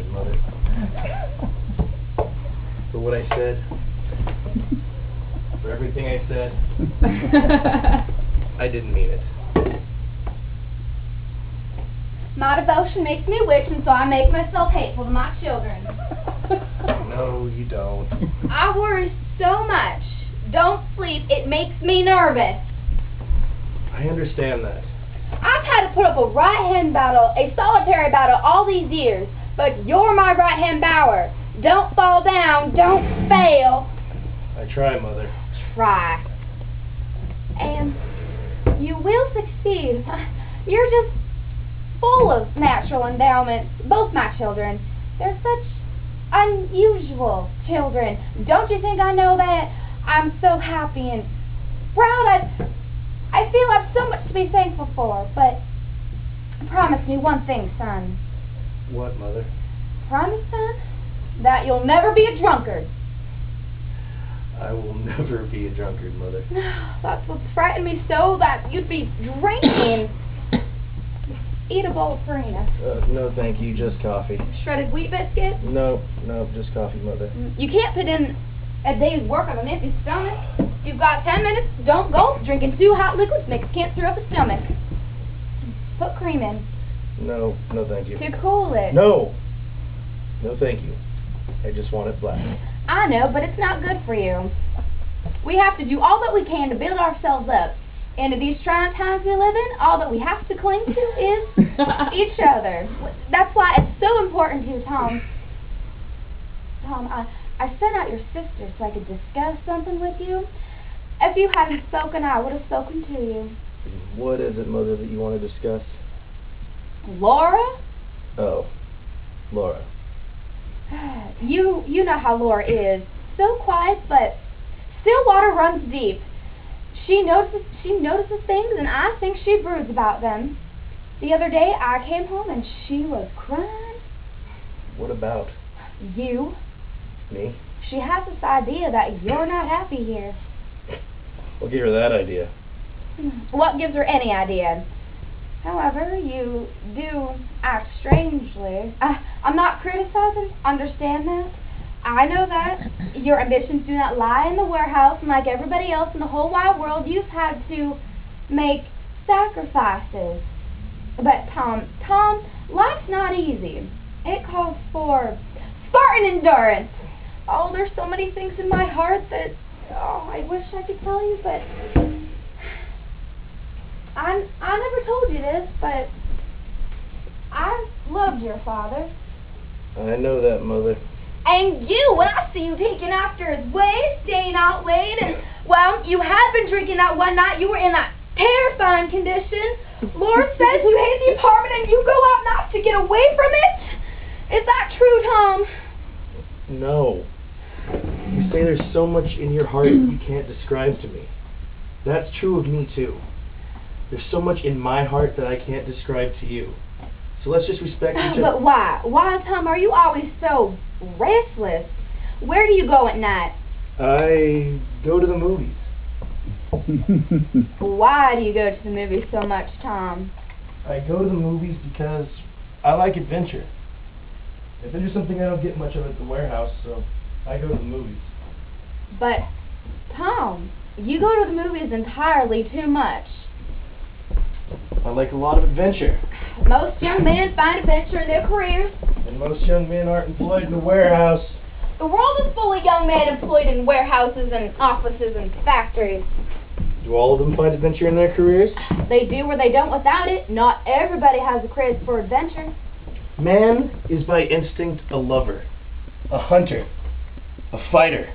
apologize, Mother. For what I said. For everything I said. I didn't mean it. My devotion makes me a witch, and so I make myself hateful to my children. No, you don't. I worry so much. Don't sleep. It makes me nervous. I understand that. I've had to put up a right-hand battle, a solitary battle, all these years, but you're my right-hand bower. Don't fall down. Don't fail. I try, Mother. Try. And you will succeed. You're just full of natural endowments, both my children. They're such unusual children. Don't you think I know that? I'm so happy and proud. I feel I've so much to be thankful for, but promise me one thing, son. What, Mother? Promise, son, that you'll never be a drunkard. I will never be a drunkard, Mother. That's what's frightened me so, that you'd be drinking. Eat a bowl of farina. No, thank you. Just coffee. Shredded wheat biscuit? No, just coffee, Mother. You can't put in a day's work on an empty stomach. You've got 10 minutes. Don't go. Drinking 2 hot liquids makes cancer of the stomach. Put cream in. No, thank you. To cool it. No, thank you. I just want it black. I know, but it's not good for you. We have to do all that we can to build ourselves up. And in these trying times we live in, all that we have to cling to is each other. That's why it's so important to you, Tom. Tom, I sent out your sister so I could discuss something with you. If you hadn't spoken, I would have spoken to you. What is it, Mother, that you want to discuss? Laura? Oh, Laura. You know how Laura is. So quiet, but still water runs deep. She notices things, and I think she broods about them. The other day, I came home, and she was crying. What about? You. Me? She has this idea that you're not happy here. What gave her that idea? What gives her any idea? However, you do act strangely. I'm not criticizing. Understand that. I know that. Your ambitions do not lie in the warehouse, and like everybody else in the whole wide world, you've had to make sacrifices. But Tom, life's not easy. It calls for Spartan endurance. Oh, there's so many things in my heart that, I wish I could tell you, but I never told you this, but I loved your father. I know that, Mother. And you, when I see you taking after his ways, staying out late, and, well, you had been drinking that one night. You were in that terrifying condition. Lord says you hate the apartment and you go out not to get away from it. Is that true, Tom? No. You say there's so much in your heart that you can't describe to me. That's true of me, too. There's so much in my heart that I can't describe to you. So let's just respect each other. But why? Why, Tom, are you always so restless? Where do you go at night? I go to the movies. Why do you go to the movies so much, Tom? I go to the movies because I like adventure. Adventure is something I don't get much of at the warehouse, so I go to the movies. But, Tom, you go to the movies entirely too much. I like a lot of adventure. Most young men find adventure in their careers. And most young men aren't employed in the warehouse. The world is full of young men employed in warehouses and offices and factories. Do all of them find adventure in their careers? They do or they don't without it. Not everybody has a craze for adventure. Man is by instinct a lover, a hunter, a fighter.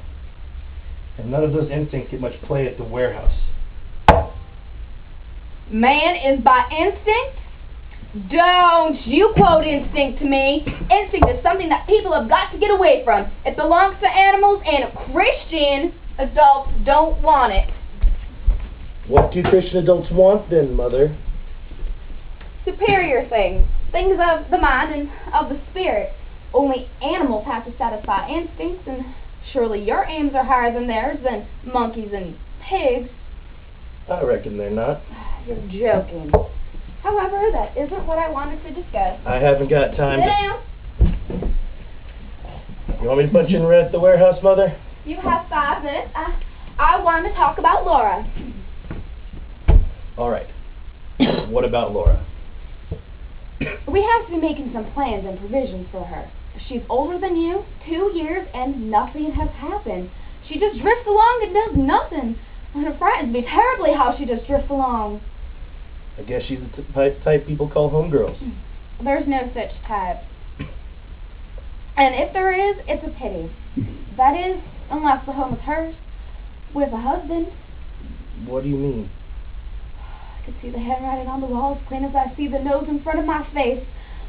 And none of those instincts get much play at the warehouse. Man is by instinct? Don't you quote instinct to me. Instinct is something that people have got to get away from. It belongs to animals, and Christian adults don't want it. What do Christian adults want then, Mother? Superior things. Things of the mind and of the spirit. Only animals have to satisfy instincts, and surely your aims are higher than theirs, than monkeys and pigs. I reckon they're not. You're joking. However, that isn't what I wanted to discuss. I haven't got time Sit down. You want me to put you in red at the warehouse, Mother? You have 5 minutes. I want to talk about Laura. All right. What about Laura? We have to be making some plans and provisions for her. She's older than you, 2 years, and nothing has happened. She just drifts along and does nothing. And it frightens me terribly how she just drifts along. I guess she's the type people call homegirls. There's no such type. And if there is, it's a pity. That is, unless the home is hers, with a husband. What do you mean? I could see the handwriting on the wall as plain as I see the nose in front of my face.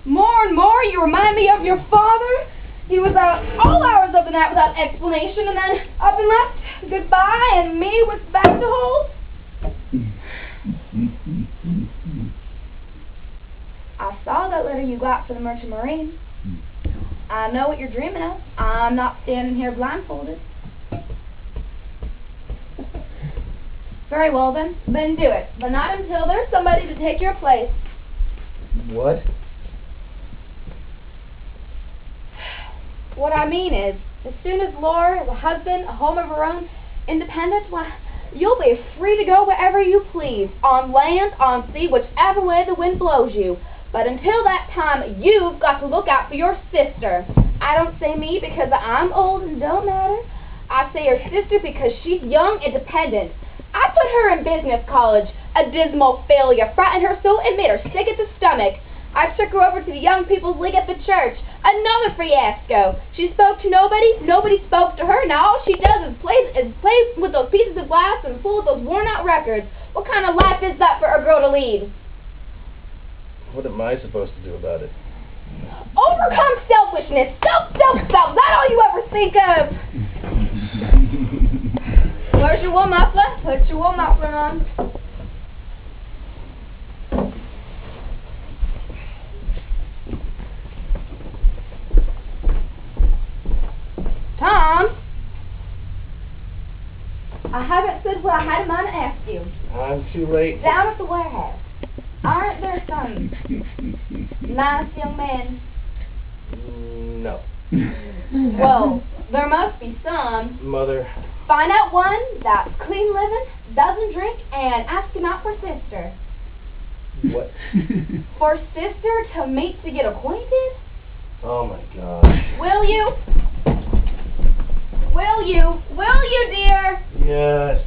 More and more, you remind me of your father. He was out all hours of the night without explanation, and then up and left. Goodbye, and me with back to hold. I saw that letter you got for the Merchant Marine. I know what you're dreaming of. I'm not standing here blindfolded. Very well then do it. But not until there's somebody to take your place. What? What I mean is, as soon as Laura has a husband, a home of her own, independent, why, you'll be free to go wherever you please, on land, on sea, whichever way the wind blows you. But until that time, you've got to look out for your sister. I don't say me because I'm old and don't matter. I say your sister because she's young and dependent. I put her in business college, a dismal failure, frightened her so it made her sick at the stomach. I took her over to the Young People's League at the church, another fiasco. She spoke to nobody, nobody spoke to her. Now all she does is play with those pieces of glass and fool with those worn-out records. What kind of life is that for a girl to lead? What am I supposed to do about it? Overcome selfishness. Self. Is that all you ever think of? Where's your wool muffler? Put your wool muffler on. Tom? I haven't said what I had in mind to ask you. I'm too late. Down at the warehouse, aren't there some nice young men? No. Well, there must be some. Mother. Find out one that's clean living, doesn't drink, and ask him out for sister. What? For sister to meet to get acquainted? Oh my gosh. Will you? Will you, dear? Yes.